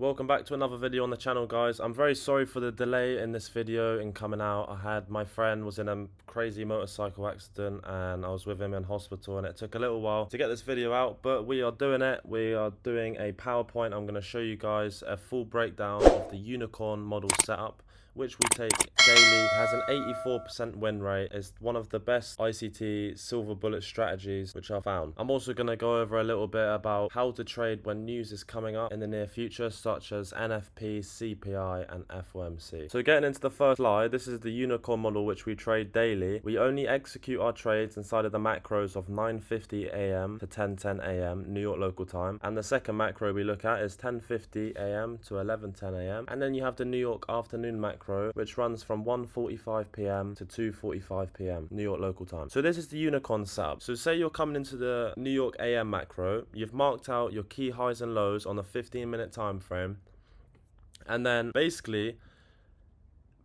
Welcome back to another video on the channel, guys. I'm very sorry for the delay in this video in coming out. My friend was in a crazy motorcycle accident and I was with him in hospital, and it took a little while to get this video out, but we are doing it. We are doing a PowerPoint. I'm going to show you guys a full breakdown of the Unicorn model setup, which we take daily. It has an 84% win rate. It's one of the best ICT silver bullet strategies which I found. I'm also going to go over a little bit about how to trade when news is coming up in the near future, such as NFP, CPI and FOMC. So getting into the first slide, this is the Unicorn model which we trade daily. We only execute our trades inside of the macros of 9:50 a.m. to 10:10 a.m. New York local time, and the second macro we look at is 10:50 a.m. to 11:10 a.m. and then you have the New York afternoon macro, which runs from 1:45 p.m. to 2:45 p.m. New York local time. So this is the Unicorn setup. So say you're coming into the New York AM macro, you've marked out your key highs and lows on the 15-minute time frame, and then basically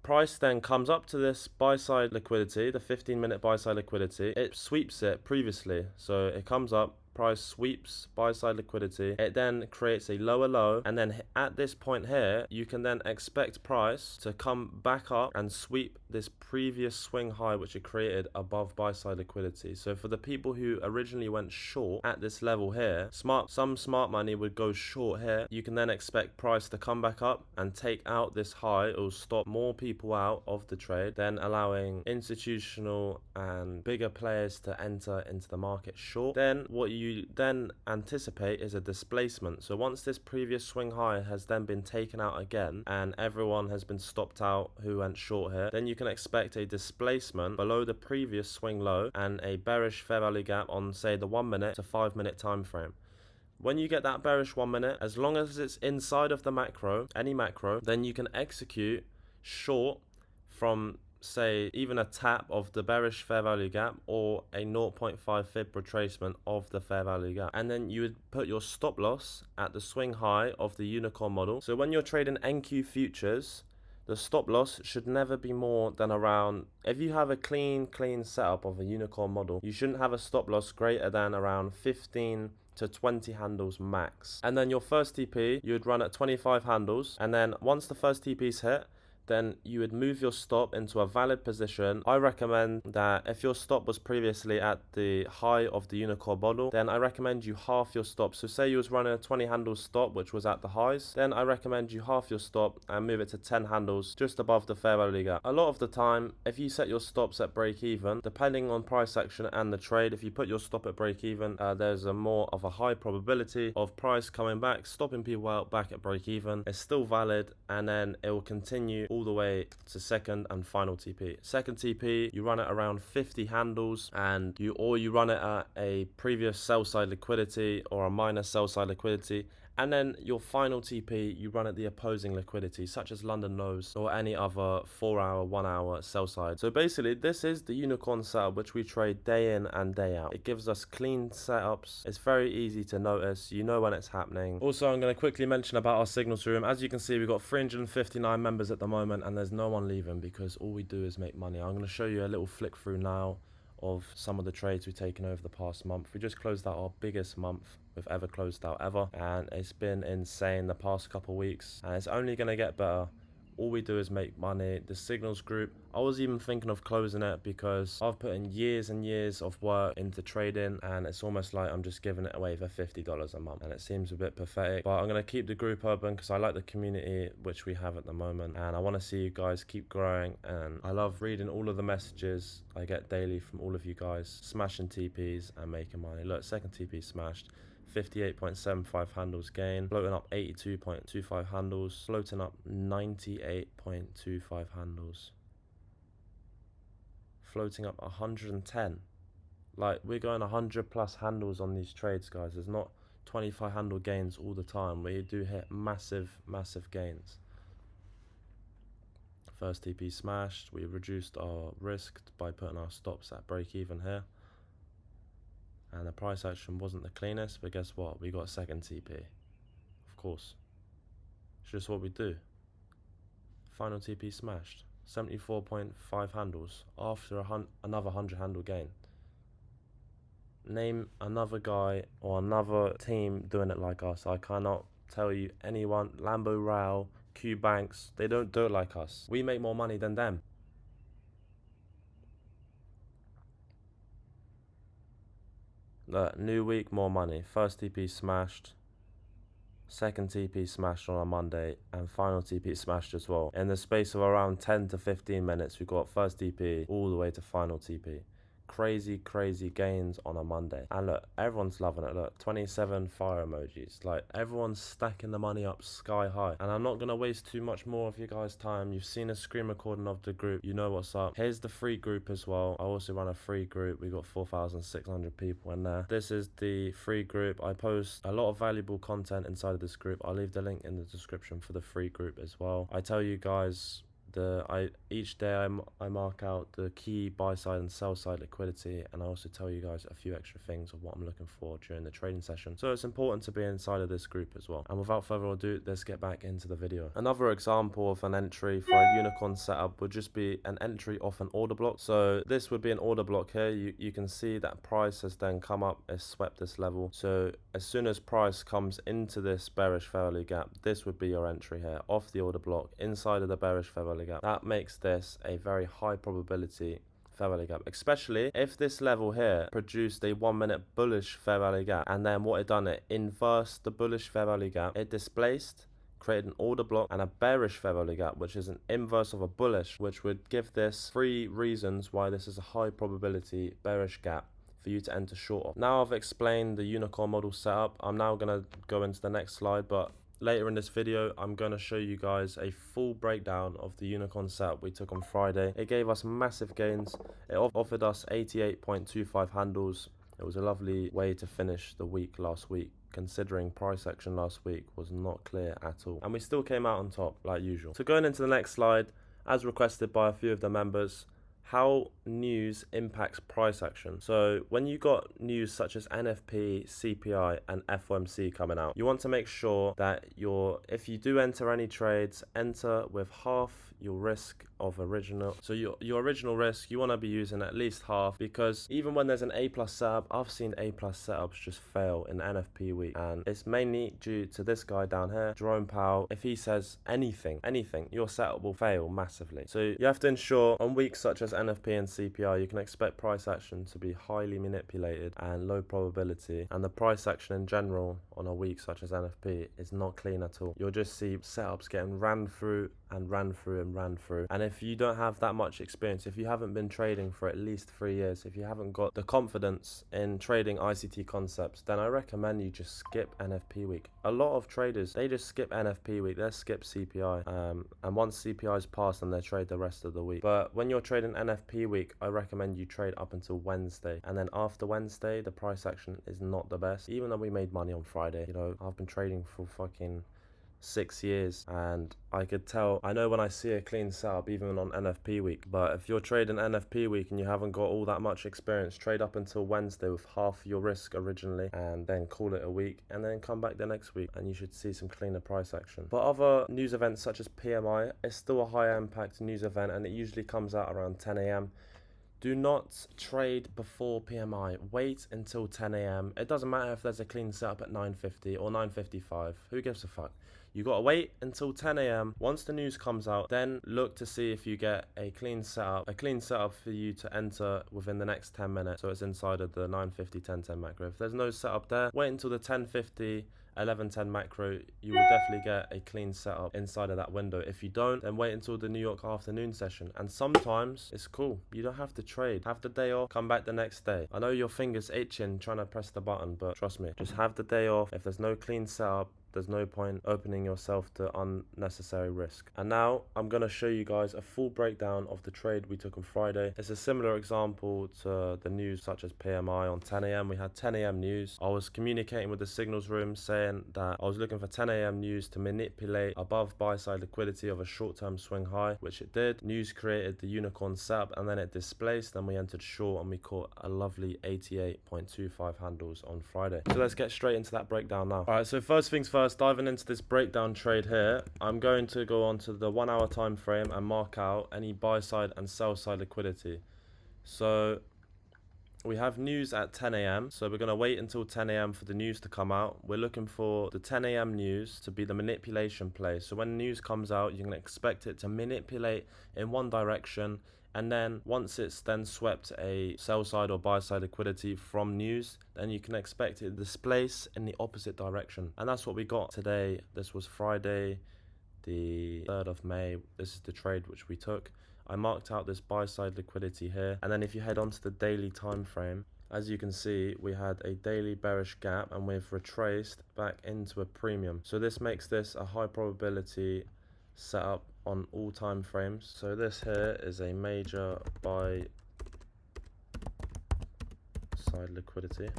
price then comes up to this buy side liquidity, the 15-minute buy side liquidity. It sweeps it previously, so it comes up, price sweeps buy side liquidity, it then creates a lower low, and then at this point here you can then expect price to come back up and sweep this previous swing high which it created above buy side liquidity. So for the people who originally went short at this level here, some smart money would go short here. You can then expect price to come back up and take out this high. It will stop more people out of the trade, then allowing institutional and bigger players to enter into the market short. Then what you then anticipate is a displacement. So once this previous swing high has then been taken out again and everyone has been stopped out who went short here, then you can expect a displacement below the previous swing low and a bearish fair value gap on, say, the 1 minute to 5 minute time frame. When you get that bearish 1 minute, as long as it's inside of the macro, any macro, then you can execute short from, say, even a tap of the bearish fair value gap or a 0.5 fib retracement of the fair value gap, and then you would put your stop loss at the swing high of the Unicorn model. So when you're trading NQ futures, the stop loss should never be more than around, if you have a clean setup of a Unicorn model, you shouldn't have a stop loss greater than around 15 to 20 handles max. And then your first TP you would run at 25 handles, and then once the first TP's hit, then you would move your stop into a valid position. I recommend that if your stop was previously at the high of the Unicorn model, then I recommend you half your stop. So say you was running a 20 handle stop which was at the highs, then I recommend you half your stop and move it to 10 handles just above the fair value gap. A lot of the time, if you set your stops at break even, depending on price action and the trade, if you put your stop at break even, there's a more of a high probability of price coming back, stopping people out back at break even. It's still valid, and then it will continue all the way to second and final TP. Second TP, you run it around 50 handles, and you run it at a previous sell side liquidity or a minor sell side liquidity, and then your final TP you run at the opposing liquidity, such as London lows or any other 4 hour, 1 hour sell side. So basically this is the Unicorn setup which we trade day in and day out. It gives us clean setups. It's very easy to notice. You know when it's happening. Also, I'm going to quickly mention about our signals room. As you can see, we've got 359 members at the moment and there's no one leaving because all we do is make money. I'm going to show you a little flick through now of some of the trades we've taken over the past month. We just closed out our biggest month we've ever closed out ever, and it's been insane the past couple weeks, and it's only going to get better. All we do is make money. The signals group, I was even thinking of closing it because I've put in years and years of work into trading, and it's almost like I'm just giving it away for $50 a month, and it seems a bit pathetic, but I'm going to keep the group open because I like the community which we have at the moment, and I want to see you guys keep growing, and I love reading all of the messages I get daily from all of you guys smashing TPs and making money. Look, second TP smashed, 58.75 handles gain, floating up 82.25 handles, floating up 98.25 handles, floating up 110. Like, we're going 100 plus handles on these trades, guys. There's not 25 handle gains all the time. We do hit massive gains. First TP smashed. We reduced our risk by putting our stops at break even here. And the price action wasn't the cleanest, but guess what? We got a second TP. Of course. It's just what we do. Final TP smashed. 74.5 handles after another 100 handle gain. Name another guy or another team doing it like us. I cannot tell you, anyone, Lambo Real, Q Banks, they don't do it like us. We make more money than them. Look, new week, more money. First TP smashed. Second TP smashed on a Monday, and final TP smashed as well. In the space of around 10 to 15 minutes, we got first TP all the way to final TP. Crazy gains on a Monday. And look, everyone's loving it. Look, 27 fire emojis. Like, everyone's stacking the money up sky high. And I'm not going to waste too much more of you guys' time. You've seen a screen recording of the group. You know what's up. Here's the free group as well. I also run a free group. We got 4,600 people in there. This is the free group. I post a lot of valuable content inside of this group. I'll leave the link in the description for the free group as well. I tell you guys, each day I mark out the key buy side and sell side liquidity, and I also tell you guys a few extra things of what I'm looking for during the trading session. So it's important to be inside of this group as well. And without further ado, let's get back into the video. Another example of an entry for a unicorn setup would just be an entry off an order block. So this would be an order block here. You can see that price has then come up, it's swept this level. So as soon as price comes into this bearish fair value gap, this would be your entry here off the order block inside of the bearish fair value gap. That makes this a very high probability fair value gap, especially if this level here produced a 1 minute bullish fair value gap, and then what it done, it inversed the bullish fair value gap, it displaced, created an order block and a bearish fair value gap, which is an inverse of a bullish, which would give this 3 reasons why this is a high probability bearish gap for you to enter short of. Now I've explained the unicorn model setup. I'm now going to go into the next slide, but later in this video, I'm going to show you guys a full breakdown of the unicorn setup we took on Friday. It gave us massive gains. It offered us 88.25 handles. It was a lovely way to finish the week last week, considering price action last week was not clear at all. And we still came out on top, like usual. So going into the next slide, as requested by a few of the members, how news impacts price action. So when you got news such as NFP, CPI and FOMC coming out, you want to make sure that if you do enter any trades, enter with half your risk of original. So your original risk, you want to be using at least half, because even when there's an A+ setup, I've seen A+ setups just fail in NFP week, and it's mainly due to this guy down here, Jerome Powell. If he says anything, your setup will fail massively. So you have to ensure on weeks such as NFP and CPI, you can expect price action to be highly manipulated and low probability, and the price action in general on a week such as NFP is not clean at all. You'll just see setups getting ran through, and if you don't have that much experience, if you haven't been trading for at least 3 years, if you haven't got the confidence in trading ICT concepts, then I recommend you just skip NFP week. A lot of traders, they just skip NFP week, they skip CPI, and once CPI is passed, then they trade the rest of the week. But when you're trading NFP week, I recommend you trade up until Wednesday, and then after Wednesday, the price action is not the best. Even though we made money on Friday, you know, I've been trading for fucking 6 years, and I could tell, I know when I see a clean setup even on NFP week. But if you're trading NFP week and you haven't got all that much experience, trade up until Wednesday with half your risk originally, and then call it a week, and then come back the next week and you should see some cleaner price action. But other news events such as PMI, it's still a high impact news event, and it usually comes out around 10 a.m. Do not trade before PMI. Wait until 10 a.m. It doesn't matter if there's a clean setup at 9:50 or 9:55. Who gives a fuck? You gotta wait until 10 a.m. Once the news comes out, then look to see if you get a clean setup for you to enter within the next 10 minutes. So it's inside of the 9:50, 10:10 macro. If there's no setup there, wait until the 10:50, 11:10 macro. You will definitely get a clean setup inside of that window. If you don't, then wait until the New York afternoon session. And sometimes it's cool. You don't have to trade. Have the day off, come back the next day. I know your fingers itching trying to press the button, but trust me, just have the day off. If there's no clean setup, there's no point opening yourself to unnecessary risk. And now I'm going to show you guys a full breakdown of the trade we took on Friday. It's a similar example to the news such as PMI on 10 a.m. We had 10 a.m. news. I was communicating with the signals room saying that I was looking for 10 a.m. news to manipulate above buy side liquidity of a short-term swing high, which it did. News created the unicorn setup, and then it displaced. Then we entered short and we caught a lovely 88.25 handles on Friday. So let's get straight into that breakdown now. All right, so first things first, diving into this breakdown trade here, I'm going to go on to the 1 hour time frame and mark out any buy side and sell side liquidity. So We have news at 10 a.m. So we're going to wait until 10 a.m. for the news to come out. We're looking for the 10 a.m. news to be the manipulation play. So when news comes out, you can expect it to manipulate in one direction. And then once it's then swept a sell side or buy side liquidity from news, then you can expect it to displace in the opposite direction. And that's what we got today. This was Friday, the 3rd of May. This is the trade which we took. I marked out this buy side liquidity here, and then if you head on to the daily time frame, as you can see, we had a daily bearish gap and we've retraced back into a premium. So this makes this a high probability setup on all time frames. So this here is a major buy side liquidity.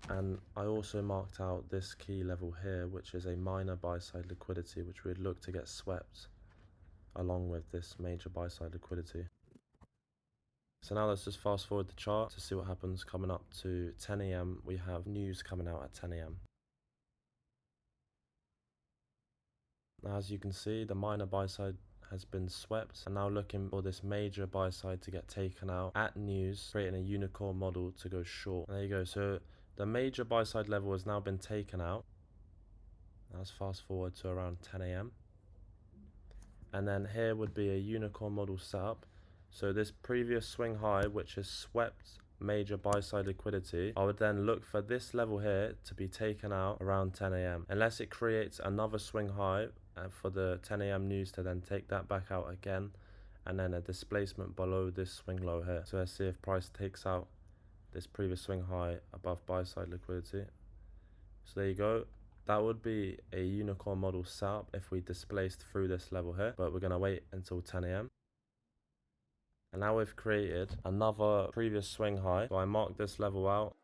And I also marked out this key level here, which is a minor buy side liquidity, which we'd look to get swept along with this major buy side liquidity. So now let's just fast forward the chart to see what happens coming up to 10 a.m. We have news coming out at 10 a.m. Now as you can see, the minor buy side has been swept, and now looking for this major buy side to get taken out at news, creating a unicorn model to go short. And there you go. So the major buy side level has now been taken out. Now let's fast forward to around 10 a.m. And then here would be a unicorn model setup. So this previous swing high, which has swept major buy side liquidity, I would then look for this level here to be taken out around 10 a.m. unless it creates another swing high for the 10 a.m. news to then take that back out again, and then a displacement below this swing low here. So let's see if price takes out this previous swing high above buy side liquidity. So there you go. That would be a unicorn model setup if we displaced through this level here, but we're going to wait until 10 a.m. And now we've created another previous swing high. So I marked this level out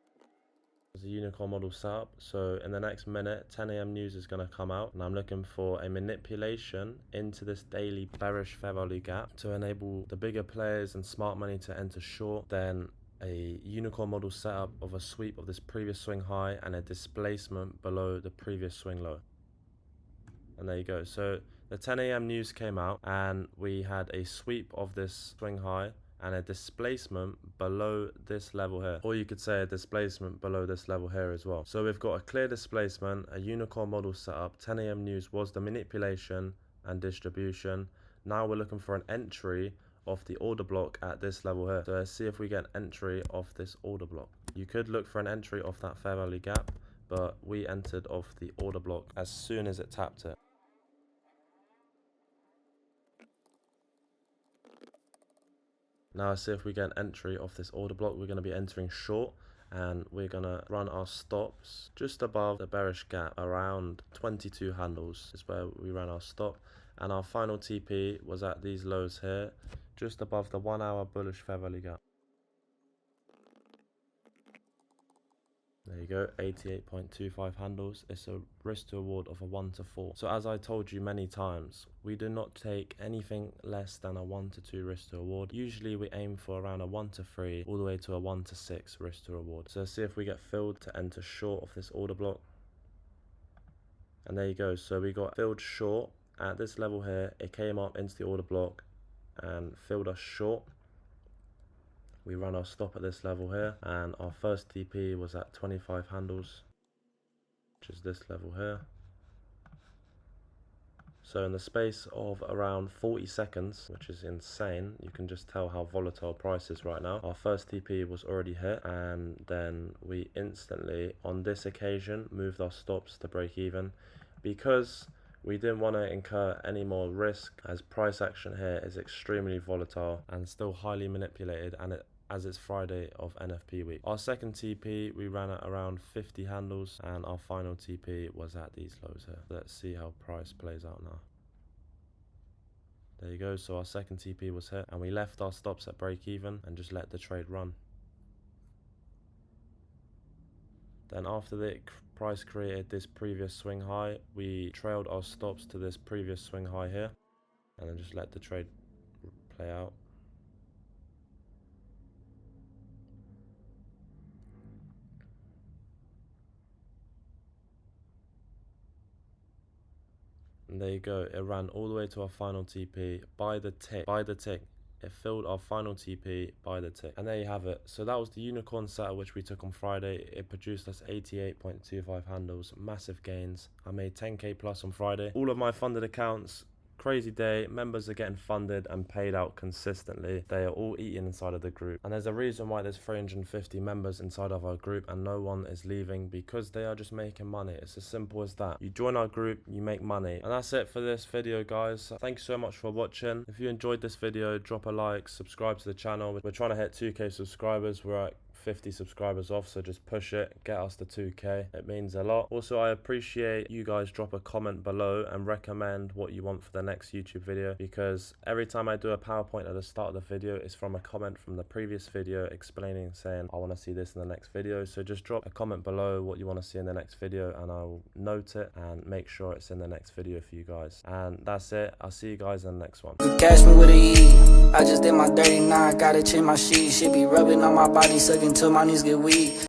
as a unicorn model setup. So in the next minute, 10 a.m. news is going to come out, and I'm looking for a manipulation into this daily bearish fair value gap to enable the bigger players and smart money to enter short. Then a unicorn model setup of a sweep of this previous swing high and a displacement below the previous swing low. And there you go. So the 10 a.m. news came out and we had a sweep of this swing high and a displacement below this level here, or you could say a displacement below this level here as well. So we've got a clear displacement, a unicorn model setup. 10 a.m. news was the manipulation and distribution. Now we're looking for an entry off the order block at this level here. So let's see if we get an entry off this order block. You could look for an entry off that fair value gap, but we entered off the order block as soon as it tapped it. Now let's see if we get an entry off this order block. We're going to be entering short, and we're going to run our stops just above the bearish gap around 22 handles is where we ran our stop. And our final TP was at these lows here, just above the 1 hour bullish fair value gap. There you go, 88.25 handles. It's a risk to reward of a 1 to 4. So as I told you many times, we do not take anything less than a 1 to 2 risk to reward. Usually we aim for around a 1 to 3 all the way to a 1 to 6 risk to reward. So let's see if we get filled to enter short of this order block. And there you go. So we got filled short at this level here. It came up into the order block and filled us short. We ran our stop at this level here, and our first TP was at 25 handles, which is this level here. So in the space of around 40 seconds, which is insane, you can just tell how volatile price is right now. Our first TP was already hit, and then we instantly, on this occasion, moved our stops to break even because we didn't want to incur any more risk, as price action here is extremely volatile and still highly manipulated, and as it's Friday of NFP week. Our second TP, we ran at around 50 handles, and our final TP was at these lows here. Let's see how price plays out now. There you go. So our second TP was hit, and we left our stops at break even and just let the trade run. Then after the price created this previous swing high, we trailed our stops to this previous swing high here, and then just let the trade play out. And there you go, it ran all the way to our final TP by the tick. it filled our final TP by the tick. And there you have it. So that was the unicorn set which we took on Friday. It produced us 88.25 handles, massive gains. I made 10k plus on Friday. All of my funded accounts, crazy day. Members are getting funded and paid out consistently. They are all eating inside of the group, and there's a reason why there's 350 members inside of our group and no one is leaving, because they are just making money. It's as simple as that. You join our group, you make money. And that's it for this video, guys. Thank you so much for watching. If you enjoyed this video, drop a like, subscribe to the channel. We're trying to hit 2k subscribers. We're at 50 subscribers off, so just push it, get us to 2k. It means a lot. Also, I appreciate you guys drop a comment below and recommend what you want for the next YouTube video, because every time I do a PowerPoint at the start of the video, it's from a comment from the previous video explaining, saying I want to see this in the next video. So just drop a comment below what you want to see in the next video and I'll note it and make sure it's in the next video for you guys. And that's it. I'll see you guys in the next one. Catch me with a E. I just did my 39, gotta change my sheet. Shit be rubbing on my body, sucking till my knees get weak.